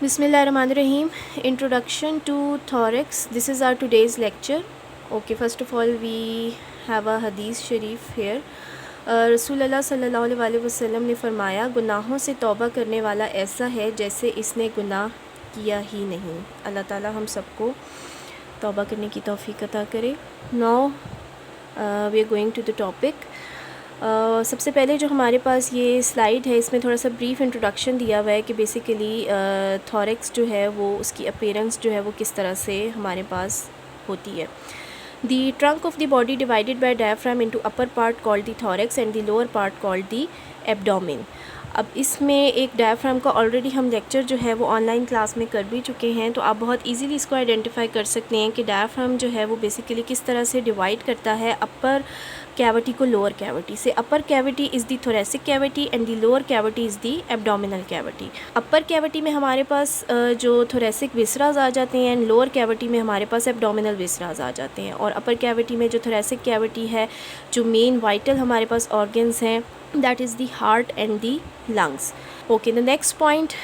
Bismillahirrahmanirrahim. Introduction to thorax. This is our today's lecture. Okay, first of all we have a hadith sharif here. रसूलुल्लाह सल्लल्लाहु अलैहि वसल्लम ने फ़रमाया, गुनाहों से तौबा करने वाला ऐसा है जैसे इसने गुनाह किया ही नहीं। अल्लाह ताला हम सबको तौबा करने की तौफ़ीक अता करे। Now we are going to the topic. सबसे पहले जो हमारे पास ये स्लाइड है, इसमें थोड़ा सा ब्रीफ इंट्रोडक्शन दिया हुआ है कि बेसिकली थॉरेक्स जो है वो उसकी अपीयरेंस जो है वो किस तरह से हमारे पास होती है। The trunk of the body divided by diaphragm into upper part called the thorax and the lower part called the abdomen. अब इसमें एक डायफ्राम का ऑलरेडी हम लेक्चर जो है वो ऑनलाइन क्लास में कर भी चुके हैं, तो आप बहुत इजीली इसको आइडेंटिफाई कर सकते हैं कि डायफ्राम जो है वो बेसिकली किस तरह से डिवाइड करता है अपर कैविटी को लोअर कैविटी से। Upper cavity is the thoracic cavity and the lower cavity is the abdominal cavity. Upper cavity में हमारे पास जो थोरेसिक विसराज आ जाते हैं एंड लोअर कैविटी में हमारे पास एब्डोमिनल विसराज आ जाते हैं। और अपर कैविटी में जो थोरेसिक कैविटी है, जो मेन वाइटल हमारे पास ऑर्गन्स हैं, that is the heart and the lungs. Okay, the next point,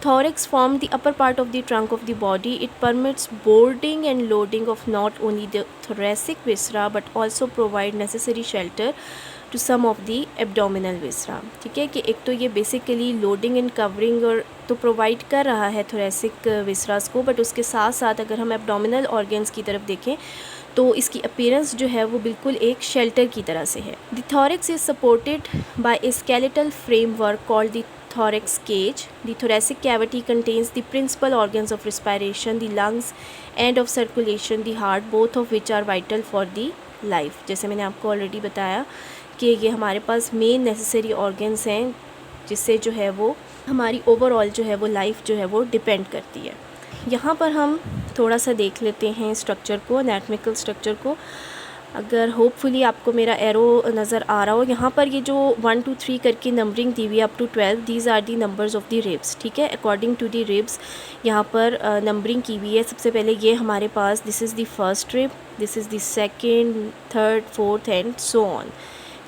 thorax form the upper part of the trunk of the body. It permits boarding and loading of not only the thoracic viscera but also provide necessary shelter to some of the abdominal viscera. ठीक है कि एक तो ये basically loading and covering और तो provide कर रहा है थोरेसिक विसरास को, बट उसके साथ साथ अगर हम एब्डोमिनल ऑर्गन्स की तरफ देखें तो इसकी अपीयरेंस जो है वो बिल्कुल एक शेल्टर की तरह से है। The thorax is supported by A skeletal framework called the thorax cage. The thoracic cavity contains the principal organs of respiration, the lungs, and of circulation, the heart, both of which are vital for the life. जैसे मैंने आपको already बताया कि ये हमारे पास main necessary organs हैं जिससे जो है वो हमारी ओवरऑल जो है वो लाइफ जो है वो डिपेंड करती है। यहाँ पर हम थोड़ा सा देख लेते हैं स्ट्रक्चर को, एनाटॉमिकल स्ट्रक्चर को। अगर होपफुली आपको मेरा एरो नज़र आ रहा हो, यहाँ पर ये जो 1 2 3 करके नंबरिंग दी हुई है up to 12, these are the numbers of the ribs. ठीक है, अकॉर्डिंग टू दी रिब्स यहाँ पर नंबरिंग की हुई है। सबसे पहले ये हमारे पास this is the first rib, this is the second, third, fourth and so on.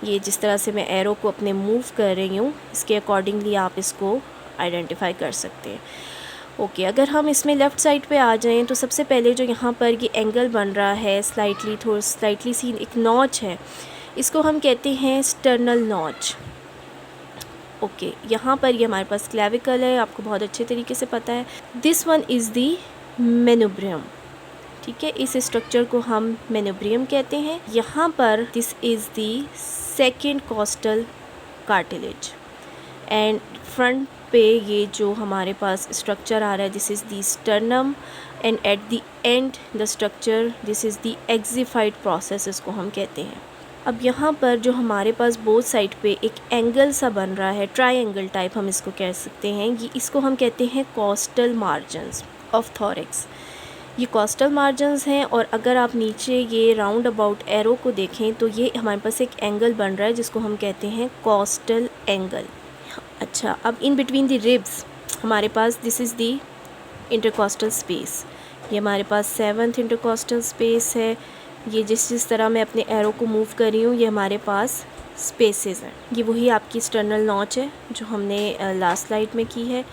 ये जिस तरह से मैं एरो को अपने मूव कर रही हूँ, इसके अकॉर्डिंगली आप इसको आइडेंटिफाई कर सकते हैं। ओके, अगर हम इसमें लेफ़्ट साइड पे आ जाएं तो सबसे पहले जो यहाँ पर ये एंगल बन रहा है स्लाइटली सी एक नॉच है, इसको हम कहते हैं स्टर्नल नॉच। ओके, यहाँ पर ये हमारे पास क्लेविकल है, आपको बहुत अच्छे तरीके से पता है। This one is the manubrium. ठीक है, इस स्ट्रक्चर को हम मेनोब्रियम कहते हैं। यहाँ पर this is the second costal cartilage and front पे ये जो हमारे पास स्ट्रक्चर आ रहा है, this is the sternum and at the end the structure this is the xiphoid process, इसको हम कहते हैं। अब यहाँ पर जो हमारे पास बोथ साइड पे एक एंगल सा बन रहा है, ट्रायंगल टाइप हम इसको कह सकते हैं, ये इसको हम कहते हैं कॉस्टल मार्जिन्स ऑफ थॉरेक्स। ये कॉस्टल मार्जिन्स हैं। और अगर आप नीचे ये राउंड अबाउट एरो को देखें तो ये हमारे पास एक एंगल बन रहा है जिसको हम कहते हैं कॉस्टल एंगल। अच्छा, अब इन बिटवीन द रिब्स हमारे पास this is the intercostal space. ये हमारे पास 7th इंटरकॉस्टल स्पेस है। ये जिस तरह मैं अपने एरो को मूव कर रही हूँ ये हमारे पास स्पेसेस हैं। ये वही आपकी स्टर्नल नॉच है जो हमने लास्ट स्लाइड में की है।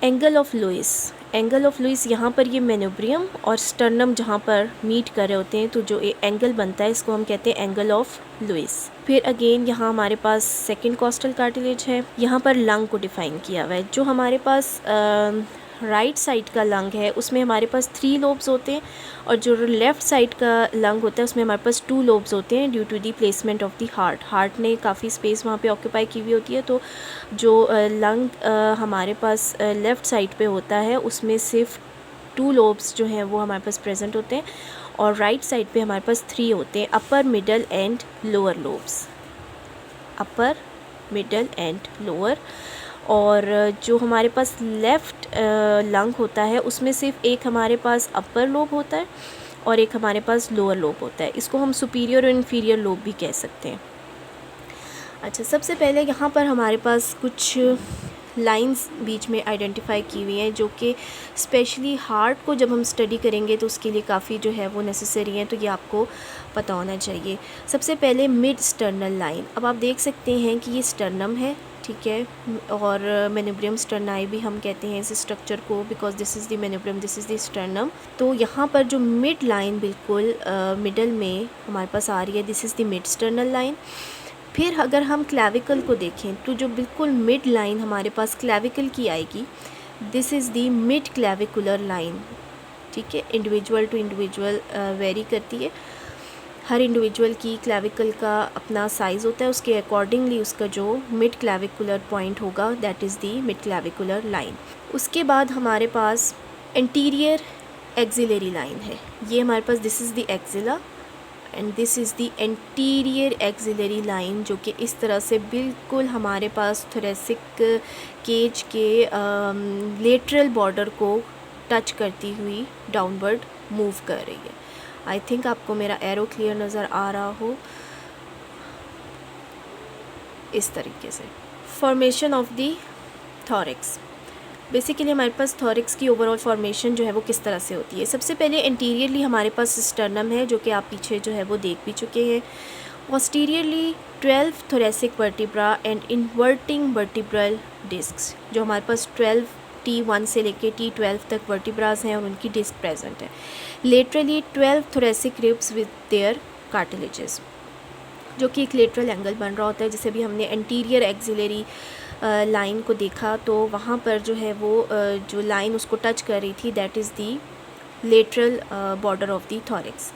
एंगल ऑफ लुइस यहाँ पर ये मेनोब्रियम और स्टर्नम जहाँ पर मीट कर रहे होते हैं तो जो एंगल बनता है इसको हम कहते हैं एंगल ऑफ लुइस। फिर अगेन यहाँ हमारे पास सेकंड कॉस्टल कार्टिलेज है। यहाँ पर लंग को डिफाइन किया हुआ है। जो हमारे पास राइट साइड का लंग है उसमें हमारे पास 3 लोब्स होते हैं और जो लेफ़्ट साइड का लंग होता है उसमें हमारे पास 2 लोब्स होते हैं due to the placement of the heart ने काफ़ी स्पेस वहाँ पे ऑक्यूपाई की हुई होती है। तो जो लंग हमारे पास लेफ़्ट साइड पे होता है उसमें सिर्फ 2 लोब्स जो हैं वो हमारे पास प्रेजेंट होते हैं और राइट साइड पे हमारे पास 3 होते हैं, upper, middle and lower lobes. Upper, middle and lower. और जो हमारे पास लेफ़्ट लंग होता है उसमें सिर्फ एक हमारे पास अपर लोब होता है और एक हमारे पास लोअर लोब होता है। इसको हम सुपीरियर और इन्फीरियर लोब भी कह सकते हैं। अच्छा, सबसे पहले यहाँ पर हमारे पास कुछ लाइंस बीच में आइडेंटिफाई की हुई हैं जो कि स्पेशली हार्ट को जब हम स्टडी करेंगे तो उसके लिए काफ़ी जो है वो नेसेसरी हैं, तो ये आपको पता होना चाहिए। सबसे पहले मिड स्टर्नल लाइन। अब आप देख सकते हैं कि ये स्टर्नम है, ठीक है, और मेनुब्रियम स्टर्नाई भी हम कहते हैं इस स्ट्रक्चर को, because this is the manubrium, this is the sternum. तो यहाँ पर जो मिड लाइन बिल्कुल मिडल में हमारे पास आ रही है, this is the mid sternal line. फिर अगर हम क्लैविकल को देखें तो जो बिल्कुल मिड लाइन हमारे पास क्लैविकल की आएगी, this is the mid clavicular line. ठीक है, इंडिविजुअल टू इंडिविजुअल वेरी करती है, हर इंडिविजुअल की क्लैविकल का अपना साइज़ होता है, उसके अकॉर्डिंगली उसका जो मिड क्लैविकुलर पॉइंट होगा that is the mid clavicular line. उसके बाद हमारे पास एंटीरियर एक्सिलरी लाइन है, ये हमारे पास this is the axilla and this is the anterior axillary line, जो कि इस तरह से बिल्कुल हमारे पास थोरेसिक केज के लेटरल बॉर्डर को टच करती हुई डाउनवर्ड मूव कर रही है। आई थिंक आपको मेरा एरो क्लियर नज़र आ रहा हो इस तरीके से। Formation of the thorax, basically हमारे पास थॉरिक्स की ओवरऑल फॉर्मेशन जो है वो किस तरह से होती है। सबसे पहले इंटीरियरली हमारे पास स्टर्नम है, जो कि आप पीछे जो है वो देख भी चुके हैं। Posteriorly 12 thoracic vertebra and inverting vertebral discs, जो हमारे पास 12 T1 से लेके T12 तक वर्टिब्रास हैं और उनकी डिस्क प्रेजेंट है। Laterally 12 thoracic ribs with their cartilages, जो कि एक लेटरल एंगल बन रहा होता है। जैसे भी हमने एंटीरियर एक्सिलरी लाइन को देखा तो वहाँ पर जो है वो जो लाइन उसको टच कर रही थी, that is the lateral border of the thorax.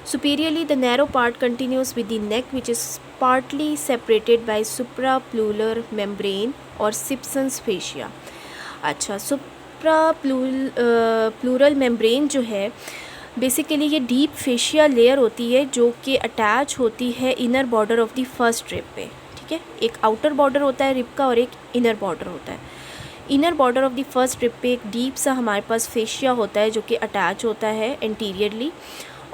Superiorly, the narrow part continues with the neck, which is partly separated by supraplular membrane or Simpson's fascia. अच्छा, सुप्राप्लूरल मेम्ब्रेन जो है बेसिकली ये डीप फेशिया लेयर होती है, जो कि attach होती है inner border of the first rib पे। ठीक है, एक आउटर बॉर्डर होता है रिब का और एक इनर बॉर्डर होता है। Inner border of the first rib पे एक डीप सा हमारे पास फेशिया होता है, जो कि अटैच होता है एंटीरियरली।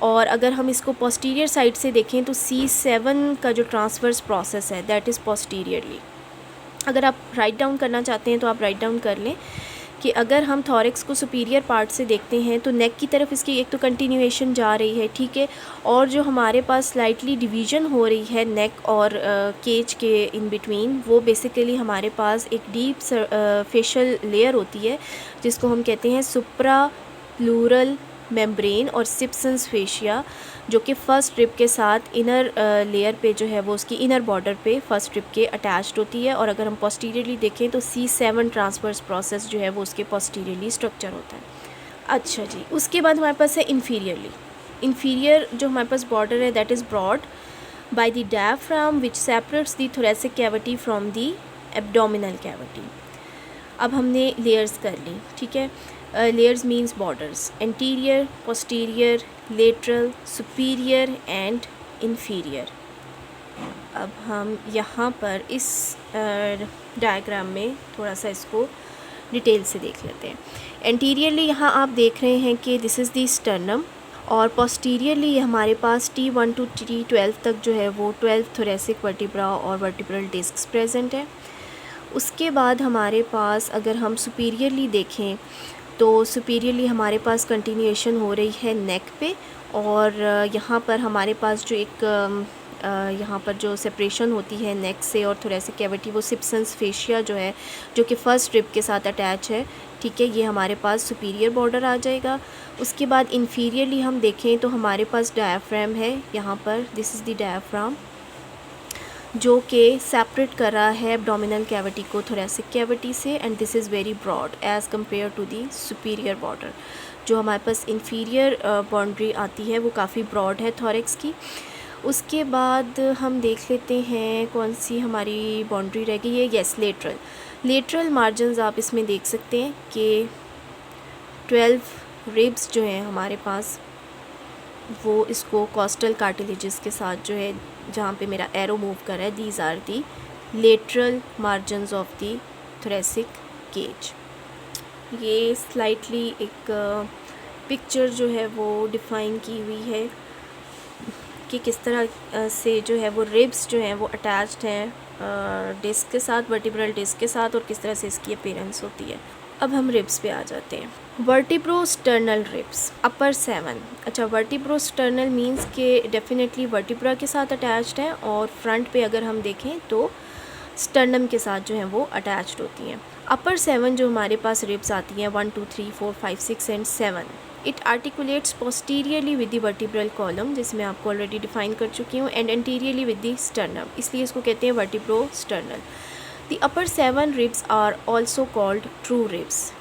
और अगर हम इसको पोस्टीरियर साइड से देखें तो C7 का जो ट्रांसवर्स प्रोसेस है दैट इज़ पोस्टीरियरली। अगर आप राइट डाउन करना चाहते हैं तो आप राइट डाउन कर लें कि अगर हम थॉरिक्स को सुपीरियर पार्ट से देखते हैं तो नेक की तरफ इसकी एक तो कंटिन्यूएशन जा रही है, ठीक है, और जो हमारे पास स्लाइटली डिवीज़न हो रही है नेक और केज के इन बिटवीन, वो बेसिकली हमारे पास एक डीप फेशियल लेयर होती है, जिसको हम कहते हैं सुप्राप्लूरल मेम्ब्रेन और सिप्सन्स फेशिया, जो कि फ़र्स्ट रिब के साथ इनर लेयर पे जो है वो उसकी इनर बॉर्डर पे फर्स्ट रिब के अटैच्ड होती है। और अगर हम पोस्टीरियरली देखें तो C7 ट्रांसवर्स प्रोसेस जो है वो उसके पोस्टीरियरली स्ट्रक्चर होता है। अच्छा जी, उसके बाद हमारे पास है इन्फीरियरली। इन्फीरियर जो हमारे पास बॉर्डर है that is brought by the diaphragm which separates the thoracic cavity from the abdominal cavity. अब हमने लेयर्स कर ली, ठीक है। Layers means borders, anterior, posterior, lateral, superior and inferior. अब हम यहाँ पर इस डायग्राम में थोड़ा सा इसको डिटेल से देख लेते हैं। एंटीरियरली यहाँ आप देख रहे हैं कि दिस इज़ दी स्टर्नम, और पोस्टीरियरली हमारे पास T1 टू T12 तक जो है वो 12 थोरेसिक वर्टिब्रा और वर्टिब्रल डिस्क्स प्रेजेंट है। उसके बाद हमारे पास अगर हम सुपीरियरली देखें तो सुपीरियरली हमारे पास कंटिन्यूएशन हो रही है नेक पे, और यहाँ पर हमारे पास जो एक यहाँ पर जो सेपरेशन होती है नेक से और थोरेसिक कैविटी, वो सिप्सन्स फेशिया जो है, जो कि फ़र्स्ट रिब के साथ अटैच है, ठीक है, ये हमारे पास सुपीरियर बॉर्डर आ जाएगा। उसके बाद इन्फीरियरली हम देखें तो हमारे पास डायफ्राम है यहाँ पर, दिस इज़ द डायफ्राम, जो कि सेपरेट कर रहा है एब्डोमिनल कैविटी को थोरेसिक कैविटी से, and this is very broad as compare to the superior border. जो हमारे पास इन्फीरियर बाउंड्री आती है वो काफ़ी ब्रॉड है थॉरिक्स की। उसके बाद हम देख लेते हैं कौन सी हमारी बाउंड्री रह गई है, येस, लेटरल। लेटरल मार्जिन्स आप इसमें देख सकते हैं कि 12 रिब्स जो हैं हमारे पास, वो इसको कॉस्टल कार्टिलेजेस के साथ जो है, जहाँ पे मेरा एरो मूव कर रहा है, these are the lateral margins of the thoracic cage. ये स्लाइटली एक पिक्चर जो है वो डिफ़ाइन की हुई है कि किस तरह से जो है वो रिब्स जो हैं वो अटैच्ड हैं डिस्क के साथ, वर्टिब्रल डिस्क के साथ, और किस तरह से इसकी अपीयरेंस होती है। अब हम रिब्स पे आ जाते हैं। वर्टिब्रोस्टर्नल रिब्स, अपर 7। अच्छा, वर्टिब्रोस्टर्नल मींस के डेफिनेटली वर्टिब्रा के साथ अटैच्ड है, और फ्रंट पे अगर हम देखें तो स्टर्नम के साथ जो है वो अटैच्ड होती हैं। अपर 7 जो हमारे पास रिब्स आती हैं 1 2 3 4 5 6 and 7, it articulates posteriorly with the vertebral column, जिसे मैं आपको ऑलरेडी डिफाइन कर चुकी हूँ, and anteriorly with the sternum, इसलिए इसको कहते हैं vertebrosternal. The upper 7 ribs are also called true ribs.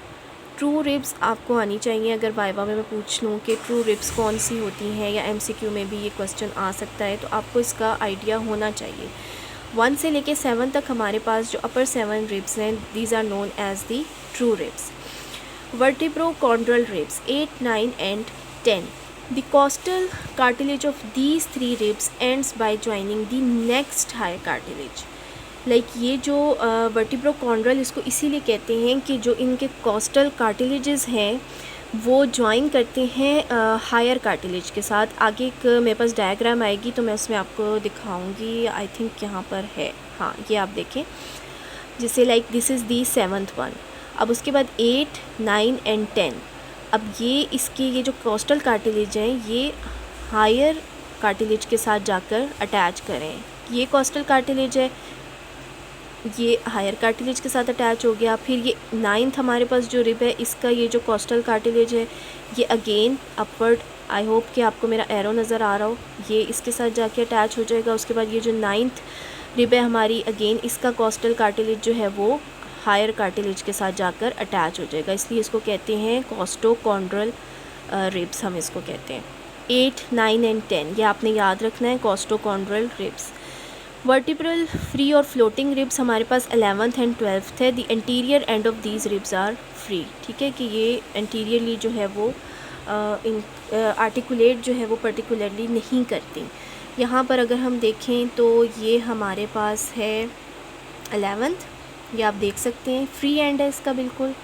True ribs आपको आनी चाहिए। अगर वाइवा में मैं पूछ लूँ कि ट्रू रिब्स कौन सी होती हैं, या MCQ में भी ये क्वेश्चन आ सकता है, तो आपको इसका आइडिया होना चाहिए। 1 से लेके 7 तक हमारे पास जो अपर 7 रिब्स हैं, these are known as the true ribs. Vertebrochondral ribs 8, 9 and 10. The costal cartilage of these 3 ribs ends by joining the next higher cartilage. ये जो वर्टिब्रोकॉन्ड्रल, इसको इसीलिए कहते हैं कि जो इनके कॉस्टल कार्टिलेजेस हैं वो ज्वाइन करते हैं हायर कार्टिलेज के साथ। आगे एक मेरे पास डायग्राम आएगी तो मैं उसमें आपको दिखाऊंगी। आई थिंक यहाँ पर है, हाँ ये आप देखें, जिससे this is the 7th one. अब उसके बाद 8, 9 एंड 10, अब ये जो कॉस्टल कार्टिलेज हैं ये हायर कार्टिलेज के साथ जाकर अटैच करें। ये कॉस्टल कार्टिलेज है, ये हायर कार्टिलेज के साथ अटैच हो गया। फिर ये 9th हमारे पास जो रिब है, इसका ये जो कॉस्टल कार्टिलेज है ये अगेन अपवर्ड, आई होप कि आपको मेरा एरो नज़र आ रहा हो, ये इसके साथ जाके अटैच हो जाएगा। उसके बाद ये जो 9th रिब है हमारी, अगेन इसका कॉस्टल कार्टिलेज जो है वो हायर कार्टिलेज के साथ जाकर अटैच हो जाएगा, इसलिए इसको कहते हैं कॉस्टोकॉन्ड्रल रिब्स, हम इसको कहते हैं। 8, 9 एंड 10 ये आपने याद रखना है, कॉस्टोकॉन्ड्रल रिब्स। वर्टिब्रल फ्री और फ्लोटिंग रिब्स हमारे पास 11th एंड 12th है। The anterior end of these ribs are free, ठीक है, कि ये एंटीरियरली जो है वो आर्टिकुलेट जो है वो पर्टिकुलरली नहीं करती। यहाँ पर अगर हम देखें तो ये हमारे पास है 11th, ये आप देख सकते हैं, फ्री एंड है इसका बिल्कुल।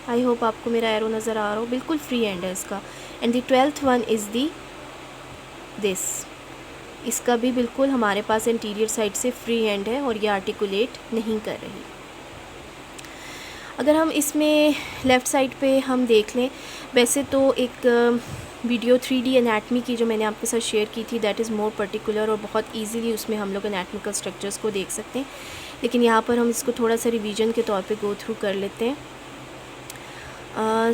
आई होप आपको मेरा एरो नज़र आ रहा हो, बिल्कुल फ्री एंड है इसका। And the 12th one is the this, इसका भी बिल्कुल हमारे पास इंटीरियर साइड से फ्री हैंड है और ये आर्टिकुलेट नहीं कर रही। अगर हम इसमें लेफ़्ट साइड पे हम देख लें, वैसे तो एक वीडियो 3D एनाटमी की जो मैंने आपके साथ शेयर की थी, दैट इज़ मोर पर्टिकुलर और बहुत इजीली उसमें हम लोग एनाटमिकल स्ट्रक्चर्स को देख सकते हैं, लेकिन यहाँ पर हम इसको थोड़ा सा रिवीजन के तौर पे गो थ्रू कर लेते हैं।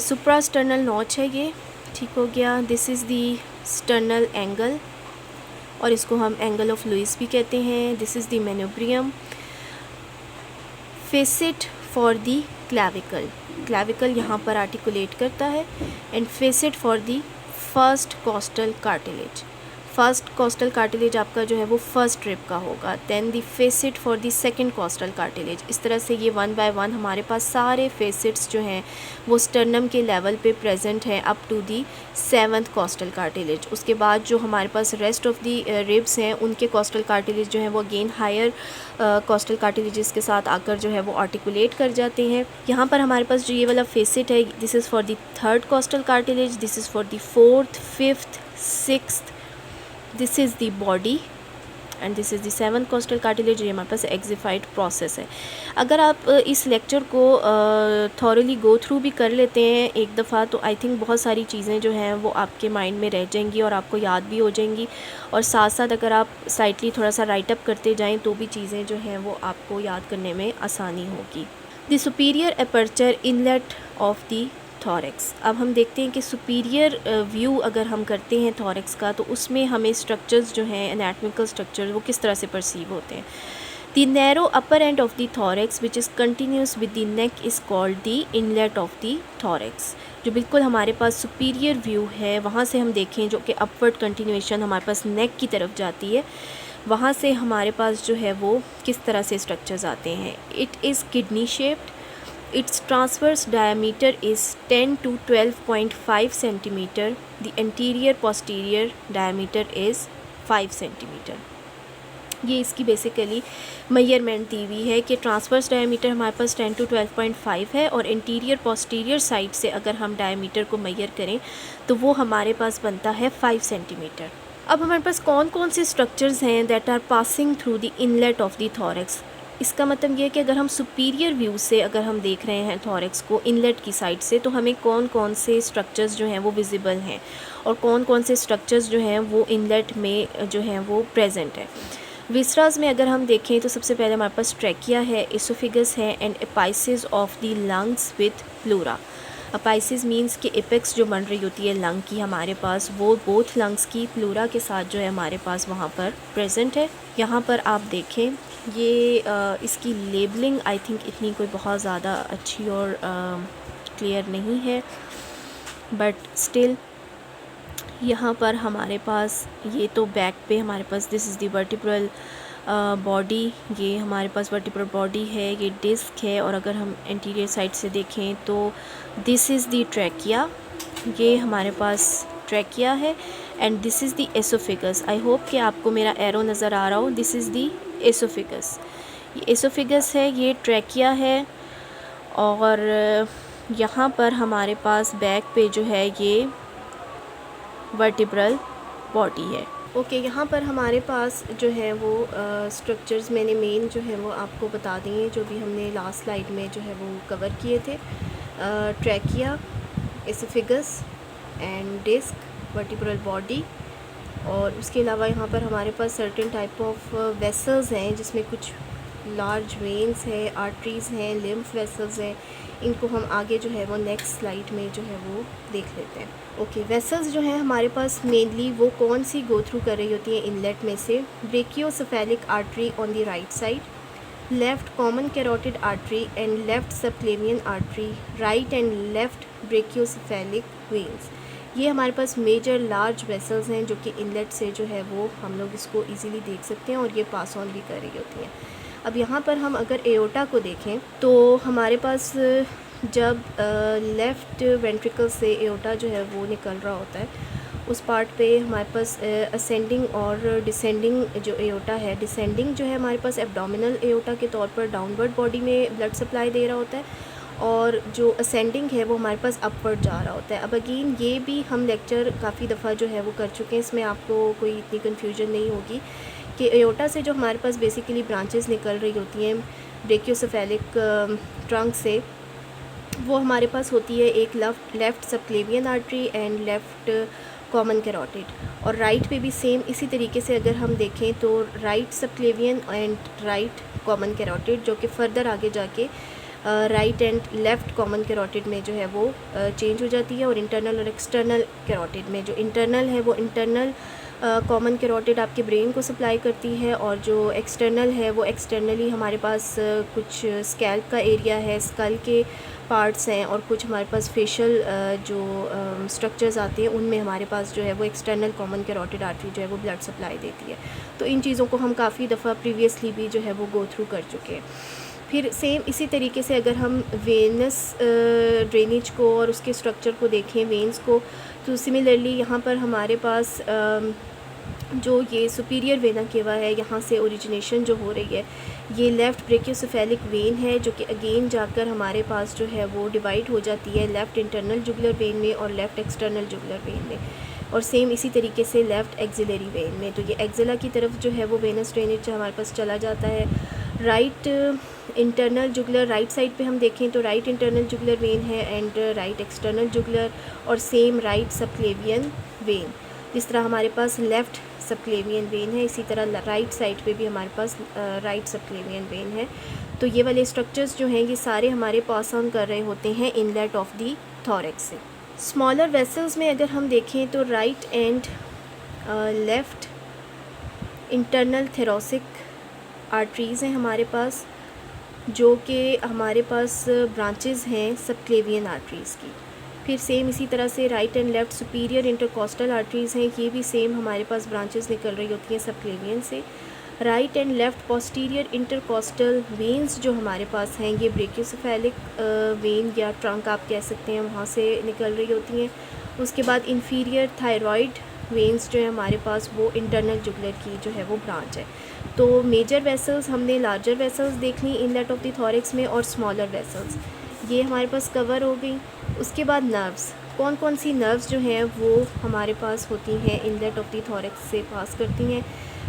सुप्रास्टर्नल नॉच है ये, ठीक हो गया। This is the sternal angle, और इसको हम एंगल ऑफ लुइस भी कहते हैं। This is the manubrium. Facet for the clavicle, clavicle यहाँ पर आर्टिकुलेट करता है। And facet for the first costal cartilage, first costal cartilage आपका जो है वो फर्स्ट रिब का होगा। Then the facet for the second costal cartilage. इस तरह से ये 1 बाय 1 हमारे पास सारे फेसिट्स जो हैं वो स्टर्नम के लेवल पे प्रेजेंट हैं up to the 7th costal cartilage. उसके बाद जो हमारे पास रेस्ट ऑफ दी रिब्स हैं उनके कॉस्टल कार्टिलेज जो हैं वो अगेन हायर कॉस्टल कार्टिलेजेस के साथ आकर जो है वो आर्टिकुलेट कर जाते हैं। यहाँ पर हमारे पास जो ये वाला फेसिट है, this is for the 3rd costal cartilage, this is for the 4th, 5th, 6th, this is the body, and this is the 7th costal cartilage. ये हमारे पास एग्जिफाइड प्रोसेस है। अगर आप इस लेक्चर को थॉरली गो थ्रू भी कर लेते हैं एक दफ़ा, तो आई थिंक बहुत सारी चीज़ें जो हैं वो आपके माइंड में रह जाएंगी और आपको याद भी हो जाएंगी, और साथ साथ अगर आप स्लाइटली थोड़ा सा राइट अप करते जाएँ तो भी चीज़ें जो हैं वो आपको याद करने में आसानी होगी। The superior aperture inlet of the thorax. अब हम देखते हैं कि सुपीरियर व्यू अगर हम करते हैं थॉरेक्स का, तो उसमें हमें स्ट्रक्चर्स जो हैं एनाटमिकल स्ट्रक्चर वो किस तरह से परसीव होते हैं। The narrow upper end of the thorax which is continuous with the neck is called the inlet of the thorax. जो बिल्कुल हमारे पास सुपीरियर व्यू है, वहाँ से हम देखें जो कि अपवर्ड कंटिन्यूएशन हमारे पास नेक की तरफ जाती है, वहाँ से हमारे पास जो है वो किस तरह से स्ट्रक्चर्स आते हैं। It is kidney shaped. Its transverse diameter is 10 to 12.5 centimeter. The anterior posterior diameter is 5 centimeter. ये इसकी बेसिकली मेजरमेंट दी हुई है कि ट्रांसवर्स डायमीटर हमारे पास 10 to 12.5 है, और इंटीरियर पोस्टीरियर साइड से अगर हम डायमीटर को मेजर करें तो वो हमारे पास बनता है 5 सेंटीमीटर। अब हमारे पास कौन कौन से स्ट्रक्चर्स हैं that are passing through the inlet of the thorax. इसका मतलब ये है कि अगर हम सुपीरियर व्यू से अगर हम देख रहे हैं थॉरेक्स को इनलेट की साइड से, तो हमें कौन कौन से स्ट्रक्चर्स जो हैं वो विजिबल हैं और कौन कौन से स्ट्रक्चर्स जो हैं वो इनलेट में जो हैं वो प्रेजेंट है। विसराज में अगर हम देखें तो सबसे पहले हमारे पास ट्रैकिया है, एसोफिगस है and apices of the lungs with pleura. Apices means कि एपेक्स जो बन रही होती है लंग की हमारे पास, वो बोथ लंग्स की प्लूरा के साथ जो है हमारे पास वहाँ पर प्रेजेंट है। यहाँ पर आप देखें ये इसकी लेबलिंग आई थिंक इतनी कोई बहुत ज़्यादा अच्छी और क्लियर नहीं है, बट स्टिल यहाँ पर हमारे पास ये तो बैक पे हमारे पास this is the vertebral body, ये हमारे पास वर्टिब्रल बॉडी है, ये डिस्क है। और अगर हम एंटीरियर साइड से देखें तो दिस इज़ दी ट्रैकिया, ये हमारे पास ट्रैकिया है and this is the oesophagus. I hope कि आपको मेरा एरो नज़र आ रहा हो, दिस इज़ दी एसोफिगस। ये एसोफिगस है, ये ट्रैकिया है और यहाँ पर हमारे पास बैक पे जो है ये वर्टिब्रल बॉडी है। ओके, यहाँ पर हमारे पास जो है वो स्ट्रक्चर्स मैंने मेन जो है वो आपको बता दिए, जो भी हमने लास्ट स्लाइड में जो है वो कवर किए थे। Trachea, oesophagus and disc, vertebral body. और उसके अलावा यहाँ पर हमारे पास सर्टेन टाइप ऑफ वेसल्स हैं जिसमें कुछ लार्ज वेन्स हैं, आर्टरीज़ हैं, लिम्फ वेसल्स हैं। इनको हम आगे जो है वो नेक्स्ट स्लाइड में जो है वो देख लेते हैं। ओके, वेसल्स जो हैं हमारे पास मेनली वो कौन सी गो थ्रू कर रही होती हैं इनलेट में से? Brachiocephalic artery on the right side, left common carotid artery and left subclavian artery, right and left brachiocephalic veins. ये हमारे पास मेजर लार्ज वेसल्स हैं जो कि इनलेट से जो है वो हम लोग इसको इजीली देख सकते हैं और ये पास ऑन भी कर रही होती हैं। अब यहाँ पर हम अगर एओर्टा को देखें तो हमारे पास जब लेफ़्ट वेंट्रिकल से एओर्टा जो है वो निकल रहा होता है, उस पार्ट पे हमारे पास असेंडिंग और डिसेंडिंग जो एओर्टा है, डिसेंडिंग जो है हमारे पास एब्डोमिनल एओर्टा के तौर पर डाउनवर्ड बॉडी में ब्लड सप्लाई दे रहा होता है, और जो असेंडिंग है वो हमारे पास अपवर्ड जा रहा होता है। अब अगेन ये भी हम लेक्चर काफ़ी दफ़ा जो है वो कर चुके हैं, इसमें आपको कोई इतनी कन्फ्यूजन नहीं होगी कि एओर्टा से जो हमारे पास बेसिकली ब्रांचेस निकल रही होती हैं ब्रेकियोसेफेलिक ट्रंक से, वो हमारे पास होती है एक left subclavian artery and left common carotid, और राइट पे भी सेम इसी तरीके से अगर हम देखें तो right subclavian and right common carotid, जो कि फर्दर आगे जाके right and left common carotid में जो है वो चेंज हो जाती है, और इंटरनल और एक्सटर्नल कैरोटिड में जो इंटरनल है वो इंटरनल कॉमन कैरोटिड आपके ब्रेन को सप्लाई करती है, और जो एक्सटर्नल है वो एक्सटर्नली हमारे पास कुछ स्कैल्प का एरिया है, स्कल के पार्ट्स हैं, और कुछ हमारे पास फेशियल जो स्ट्रक्चर्स आते हैं उनमें हमारे पास जो है वो एक्सटर्नल कॉमन कैरोटिड आर्टरी जो है वो ब्लड सप्लाई देती है। तो इन चीज़ों को हम काफ़ी दफ़ा प्रीवियसली भी जो है वो गो थ्रू कर चुके हैं। फिर सेम इसी तरीके से अगर हम वेनस ड्रेनेज को और उसके स्ट्रक्चर को देखें, वेन्स को, तो सिमिलरली यहाँ पर हमारे पास जो ये सुपीरियर वेना केवा है, यहाँ से ओरिजिनेशन जो हो रही है, ये लेफ़्ट ब्रेकियोसेफेलिक वेन है, जो कि अगेन जाकर हमारे पास जो है वो डिवाइड हो जाती है लेफ़्ट इंटरनल जुगुलर वेन में और लेफ़्ट एक्सटर्नल जुगुलर वेन में, और सेम इसी तरीके से लेफ़्ट एक्सिलरी वेन में। तो ये एक्सिला की तरफ जो है वो वेनस ड्रेनेज हमारे पास चला जाता है। Right internal jugular, right side पे हम देखें तो राइट इंटरनल जुगुलर वेन है एंड राइट एक्सटर्नल जुगुलर, और सेम राइट सबक्लेवियन वेन। जिस तरह हमारे पास लेफ़्ट सबक्लेवियन वेन है, इसी तरह राइट साइड पे भी हमारे पास राइट सबक्लेवियन वेन है। तो ये वाले स्ट्रक्चर्स जो हैं ये सारे हमारे पास ऑन कर रहे होते हैं इनलेट ऑफ दी थॉरेक्स से। स्मॉलर वेसल्स में अगर हम देखें तो right and left internal thoracic arteries हैं हमारे पास, जो कि हमारे पास ब्रांचेस हैं सबक्लेवियन आर्टरीज़ की। फिर सेम इसी तरह से right and left superior intercostal arteries हैं, ये भी सेम हमारे पास ब्रांचेस निकल रही होती हैं सबक्लेवियन से। Right and left posterior intercostal veins जो हमारे पास हैं, ये ब्रेकियोसेफेलिक वेन या ट्रंक आप कह सकते हैं, वहाँ से निकल रही होती हैं। उसके बाद इंफीरियर थायरॉइड वेन्स जो है हमारे पास, वो इंटरनल जुगुलर की जो है वो ब्रांच है। तो मेजर वेसल्स हमने लार्जर वेसल्स देख ली इनलेट ऑफ द थॉरेक्स में, और स्मॉलर वेसल्स ये हमारे पास कवर हो गई। उसके बाद नर्व्स, कौन कौन सी नर्व्स जो हैं वो हमारे पास होती हैं इनलेट ऑफ द थॉरेक्स से पास करती हैं?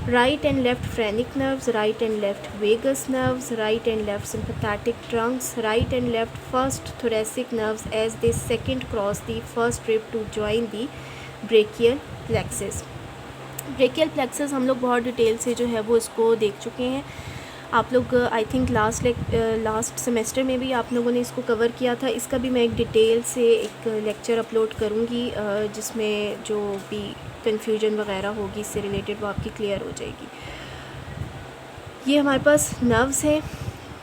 Right and left phrenic nerves, right and left vagus nerves, right and left sympathetic trunks, right and left first thoracic nerves as they ascend cross the first rib to join the brachial plexus. Brachial plexus हम लोग बहुत detail से जो है वो इसको देख चुके हैं। आप लोग आई थिंक लास्ट सेमेस्टर में भी आप लोगों ने इसको कवर किया था। इसका भी मैं एक डिटेल से एक लेक्चर अपलोड करूँगी जिसमें जो भी कन्फ्यूजन वगैरह होगी इससे रिलेटेड वो आपकी क्लियर हो जाएगी। ये हमारे पास नर्व्स हैं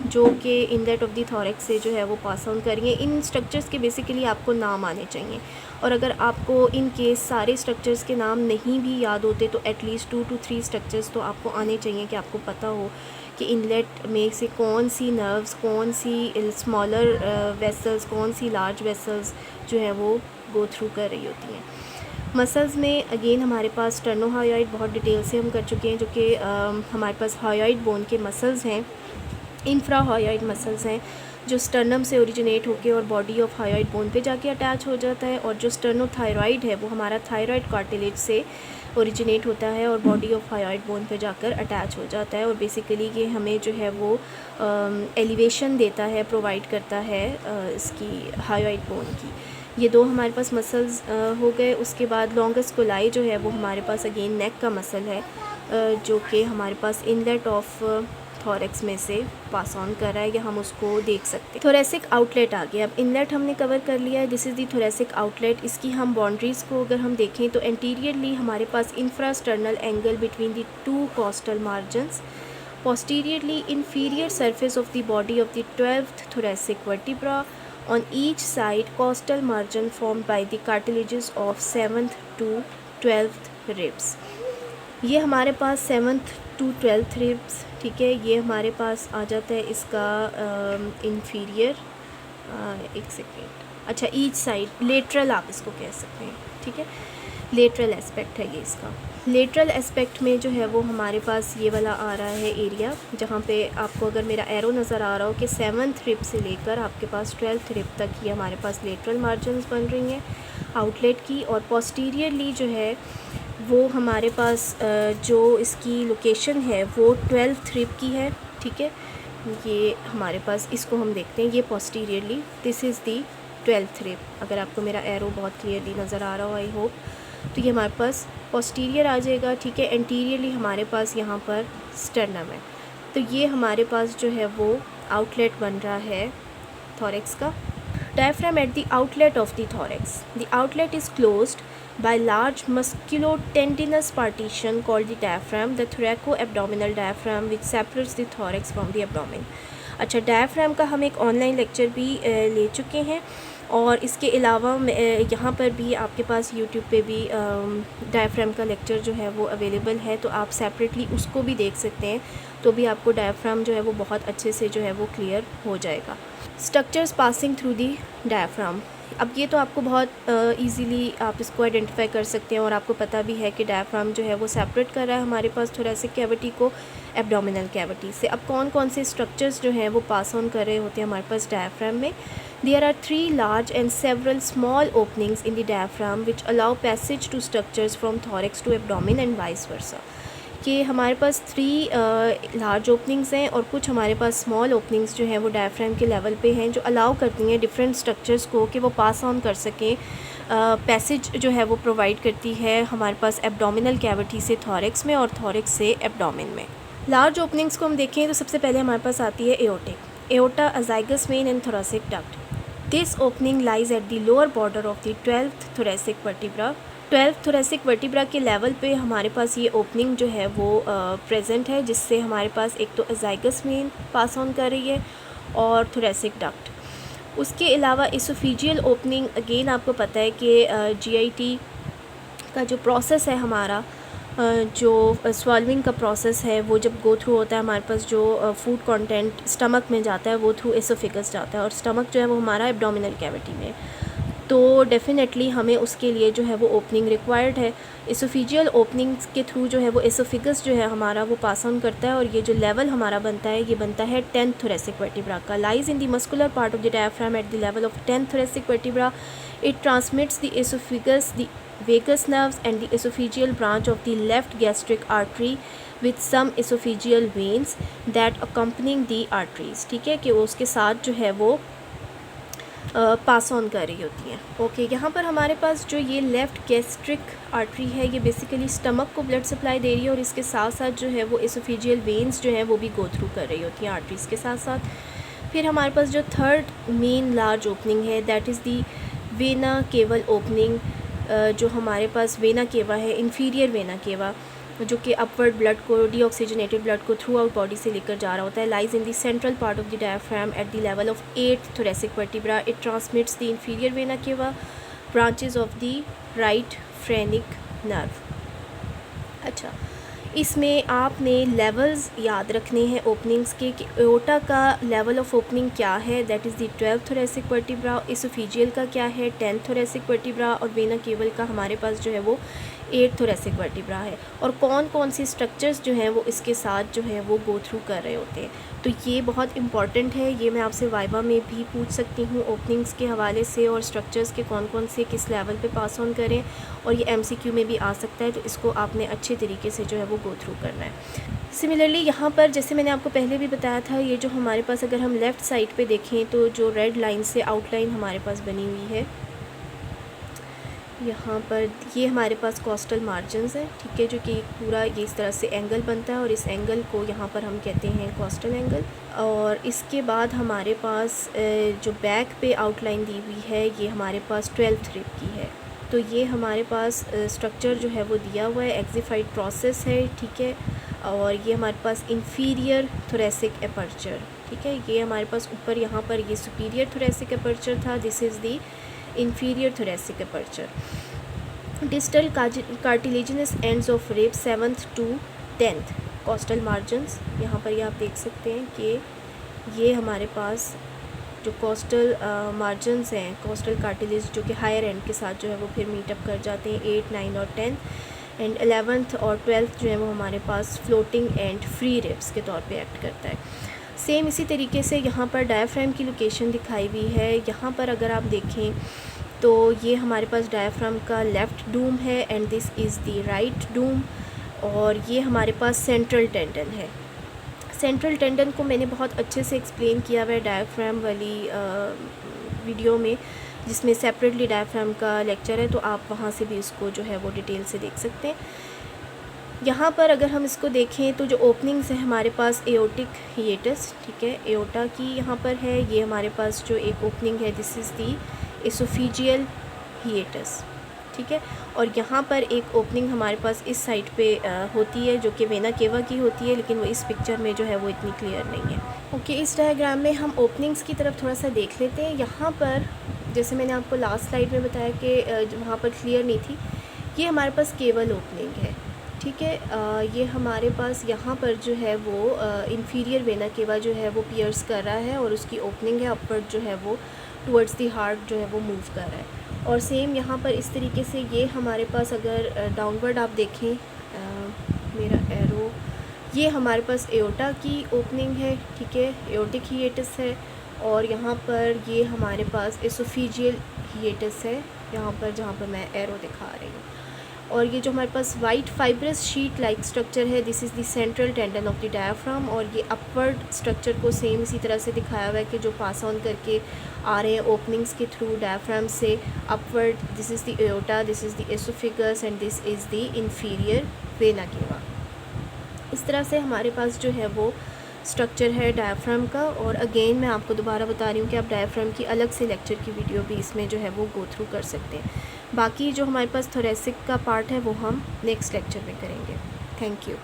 जो कि इनलेट ऑफ द थॉरेक्स से जो है वो पास ऑन करेंगे। इन स्ट्रक्चर्स के बेसिकली आपको नाम आने चाहिए, और अगर आपको इन केस सारे स्ट्रक्चर्स के नाम नहीं भी याद होते तो एटलीस्ट 2 to 3 स्ट्रक्चर्स तो आपको आने चाहिए कि आपको पता हो कि इनलेट में से कौन सी नर्व्स, कौन सी स्मॉलर वेसल्स, कौन सी लार्ज वेसल्स जो है वो गो थ्रू कर रही होती हैं। मसल्स में अगेन हमारे पास स्टर्नोहायोइड बहुत डिटेल से हम कर चुके हैं, जो कि हमारे पास हायोइड बोन के मसल्स हैं, इंफ्राहायोइड मसल्स हैं जो स्टर्नम से ओरिजिनेट होकर और बॉडी ऑफ हायोइड बोन पे जाके अटैच हो जाता है, और जो स्टर्नोथायरॉइड है वो हमारा थायराइड कार्टिलेज से ओरिजिनेट होता है और बॉडी ऑफ हायोइड बोन पे जाकर अटैच हो जाता है, और बेसिकली ये हमें जो है वो एलिवेशन देता है, प्रोवाइड करता है इसकी हायोइड बोन की। ये दो हमारे पास मसल्स हो गए। उसके बाद लॉन्गेस्ट कोलाई जो है वो हमारे पास अगेन नेक का मसल है जो कि हमारे पास इनलेट ऑफ थॉरेक्स में से पास ऑन कर रहा है, या हम उसको देख सकते हैं। थोरेसिक आउटलेट आ गया। अब इनलेट हमने कवर कर लिया है, this is the thoracic outlet. इसकी हम बाउंड्रीज़ को अगर हम देखें तो एंटीरियरली हमारे पास infrasternal angle between the 2 costal margins, posteriorly inferior surface of the body of the 12th thoracic vertebra, on each side costal margin formed by the cartilages of 7th to 12th ribs। ये हमारे पास 7th to 12th ribs, ठीक है, ये हमारे पास आ जाता है इसका inferior, एक सेकेंड, अच्छा ईच साइड लेटरल आप इसको कह सकते हैं, ठीक है, लेटरल एस्पेक्ट है ये इसका। लेटरल एस्पेक्ट में जो है वो हमारे पास ये वाला आ रहा है एरिया, जहाँ पे आपको अगर मेरा एरो नज़र आ रहा हो कि 7th रिब से लेकर आपके पास 12th रिब तक ये हमारे पास लेटरल मार्जिन्स बन रही हैं आउटलेट की, और पोस्टीरियरली जो है वो हमारे पास जो इसकी लोकेशन है वो 12th रिब की है, ठीक है। ये हमारे पास इसको हम देखते हैं, ये posteriorly this is the 12th rib. अगर आपको मेरा एरो बहुत क्लियरली नज़र आ रहा हो आई होप, तो ये हमारे पास पोस्टीरियर आ जाएगा, ठीक है। एंटीरियरली हमारे पास यहाँ पर स्टर्नम है, तो ये हमारे पास जो है वो आउटलेट बन रहा है थॉरेक्स का। Diaphragm at the outlet of the thorax, the outlet is closed by large musculotendinous partition called the diaphragm, the thoraco-abdominal diaphragm which separates the thorax from the abdomen। अच्छा, डायफ्राम का हम एक online lecture भी ले चुके हैं, और इसके अलावा यहाँ पर भी आपके पास यूट्यूब पे भी डायफ्राम का लेक्चर जो है वो अवेलेबल है, तो आप सेपरेटली उसको भी देख सकते हैं, तो भी आपको डायफ्राम जो है वो बहुत अच्छे से जो है वो क्लियर हो जाएगा। Structures passing through the diaphragm, अब ये तो आपको बहुत इजीली आप इसको आइडेंटिफाई कर सकते हैं, और आपको पता भी है कि डायफ्राम जो है वो सेपरेट कर रहा है हमारे पास थोरेसिक कैविटी को एब्डोमिनल कैविटी से। अब कौन कौन से स्ट्रक्चर्स जो हैं वो पास ऑन कर रहे होते हैं हमारे पास डायफ्राम में? There are 3 large and several small openings in the diaphragm which allow passage to structures from thorax to abdomen and vice versa. कि हमारे पास 3 लार्ज ओपनिंग्स हैं और कुछ हमारे पास स्मॉल ओपनिंग्स जो हैं वो डायफ्राम के लेवल पे हैं, जो अलाउ करती हैं डिफरेंट स्ट्रक्चर्स को कि वो पास ऑन कर सकें, पैसेज जो है वो प्रोवाइड करती है हमारे पास एब्डोमिनल कैविटी से थॉरेक्स में और थॉरेक्स से एब्डोमिन में। लार्ज ओपनिंग्स को हम देखें तो सबसे पहले हमारे पास आती है aortic, aorta, azygos vein and thoracic duct. This opening lies at the lower border of the 12th thoracic vertebra. 12th thoracic vertebra के लेवल पे हमारे पास ये ओपनिंग जो है वो प्रेजेंट है, जिससे हमारे पास एक तो अजाइगस वेन पास ऑन कर रही है और थोरेसिक डक्ट। उसके अलावा इसोफिजियल ओपनिंग, अगेन आपको पता है कि जीआईटी का जो प्रोसेस है हमारा, जो स्वॉल्विंग का प्रोसेस है, वो जब गो थ्रू होता है हमारे पास जो फूड कंटेंट स्टमक में जाता है वो थ्रू एसोफिगस जाता है, और स्टमक जो है वो हमारा एब्डोमिनल कैविटी में, तो डेफिनेटली हमें उसके लिए जो है वो ओपनिंग रिक्वायर्ड है। एसोफिजियल ओपनिंग के थ्रू जो है वो एसोफिगस जो है हमारा वो पास ऑन करता है, और ये जो लेवल हमारा बनता है ये बनता है 10th थोरेसिक वर्टिब्रा का। Lies in the muscular part of the diaphragm at the level of 10th thoracic vertebra. It transmits the oesophagus, the vagus nerves and the esophageal branch of the left gastric artery with some esophageal veins that accompanying the arteries। ठीक है, कि उसके साथ जो है वो pass on कर रही होती हैं। ओके, यहाँ पर हमारे पास जो ये लेफ़्ट गैस्ट्रिक आर्टरी है, ये बेसिकली स्टमक को ब्लड सप्लाई दे रही है और इसके साथ साथ जो है वो एसोफेजियल वेन्स जो हैं वो भी गो थ्रू कर रही होती हैं आर्टरीज़ के साथ साथ। फिर हमारे पास जो थर्ड मेन लार्ज ओपनिंग है, दैट इज़ दी वेना केवल ओपनिंग। जो हमारे पास वेना केवा है, इंफीरियर वेना केवा, जो कि अपवर्ड ब्लड को, डीऑक्सीजनेटेड ब्लड को थ्रू आउट बॉडी से लेकर जा रहा होता है, lies in the central part of the diaphragm at the level of 8th thoracic vertebra. It transmits the inferior vena cava, branches of the right phrenic nerve. अच्छा, इसमें आपने लेवल्स याद रखने हैं ओपनिंग्स के, कि एओर्टा का लेवल ऑफ ओपनिंग क्या है, that is the 12th thoracic vertebra. Oesophageal का क्या है, 10th thoracic vertebra. और वेना केवल का हमारे पास जो है वो 8th thoracic vertebra है। और कौन कौन सी स्ट्रक्चर्स जो हैं वो इसके साथ जो है वो गो थ्रू कर रहे होते हैं। तो ये बहुत इंपॉर्टेंट है, ये मैं आपसे वाइवा में भी पूछ सकती हूँ ओपनिंग्स के हवाले से, और स्ट्रक्चर्स के कौन कौन से किस लेवल पे पास ऑन करें, और ये MCQ में भी आ सकता है, तो इसको आपने अच्छे तरीके से जो है वो गो थ्रू करना है। सिमिलरली यहाँ पर जैसे मैंने आपको पहले भी बताया था, ये जो हमारे पास अगर हम लेफ़्ट साइड पे देखें तो जो रेड लाइन से आउटलाइन हमारे पास बनी हुई है, यहाँ पर ये हमारे पास कोस्टल मार्जिन्स है, ठीक है, जो कि पूरा ये इस तरह से एंगल बनता है और इस एंगल को यहाँ पर हम कहते हैं कोस्टल एंगल। और इसके बाद हमारे पास जो बैक पे आउटलाइन दी हुई है, ये हमारे पास 12th रिब की है। तो ये हमारे पास स्ट्रक्चर जो है वो दिया हुआ है, एक्जिफाइड प्रोसेस है, ठीक है। और ये हमारे पास इंफीरियर थोरेसिक एपर्चर, ठीक है, ये हमारे पास ऊपर यहाँ पर ये सुपीरियर थोरेसिक एपर्चर था, this is the inferior thoracic aperture. Distal cartilaginous ends of rib 7th to 10th costal margins. यहाँ पर ये आप देख सकते हैं कि ये हमारे पास जो कोस्टल मार्जिन्स हैं, कोस्टल कार्टिलेज जो कि हायर एंड के साथ जो है वो फिर मीटअप कर जाते हैं 8, 9 और 10, एंड 11th और 12th जो है वो हमारे पास फ्लोटिंग एंड फ्री रिब्स के तौर पे एक्ट करता है। सेम इसी तरीके से यहाँ पर डायफ्राम की लोकेशन दिखाई हुई है। यहाँ पर अगर आप देखें तो ये हमारे पास डायफ्राम का लेफ़्ट डूम है and this is the right Doom, और ये हमारे पास सेंट्रल टेंडन है। सेंट्रल टेंडन को मैंने बहुत अच्छे से एक्सप्लेन किया हुआ है डायफ्राम वाली वीडियो में, जिसमें सेपरेटली डायफ्राम का लेक्चर है, तो आप वहाँ से भी इसको जो है वो डिटेल से देख सकते हैं। यहाँ पर अगर हम इसको देखें तो जो ओपनिंग्स है हमारे पास एओर्टिक हिएटस, ठीक है, एओर्टा की यहाँ पर है, ये हमारे पास जो एक ओपनिंग है दिस इज़ दी एसोफेजियल हिएटस, ठीक है। और यहाँ पर एक ओपनिंग हमारे पास इस साइड पे होती है जो कि वेना केवा की होती है, लेकिन वो इस पिक्चर में जो है वो इतनी क्लियर नहीं है। ओके, इस डायग्राम में हम ओपनिंग्स की तरफ थोड़ा सा देख लेते हैं। यहाँ पर जैसे मैंने आपको लास्ट स्लाइड में बताया कि वहाँ पर क्लियर नहीं थी, ये हमारे पास केवल ओपनिंग है, ठीक है। ये हमारे पास यहाँ पर जो है वो इंफीरियर वेना केवा जो है वो पियर्स कर रहा है और उसकी ओपनिंग है अपवर्ड जो है वो टुवर्ड्स दी हार्ट जो है वो मूव कर रहा है। और सेम यहाँ पर इस तरीके से ये हमारे पास अगर डाउनवर्ड आप देखें मेरा एरो, ये हमारे पास एओर्टा की ओपनिंग है, ठीक है, एओर्टिक हिएटस है। और यहाँ पर ये हमारे पास एसोफेजियल हिएटस है, यहाँ पर जहाँ पर मैं एरो दिखा रही हूँ। और ये जो हमारे पास white fibrous sheet like structure है, this is the central tendon of the diaphragm. और ये अपवर्ड स्ट्रक्चर को सेम इसी तरह से दिखाया हुआ है कि जो पास ऑन करके आ रहे हैं ओपनिंग्स के थ्रू डायफ्राम से upward, this is the aorta, this is the oesophagus and this is the inferior vena cava. इस तरह से हमारे पास जो है वो स्ट्रक्चर है डायफ्राम का। और अगेन मैं आपको दोबारा बता रही हूँ कि आप डायफ्राम की अलग से लेक्चर की वीडियो भी इसमें जो है वो गो थ्रू कर सकते हैं। बाकी जो हमारे पास थोरेसिक का पार्ट है वो हम नेक्स्ट लेक्चर में करेंगे। Thank you.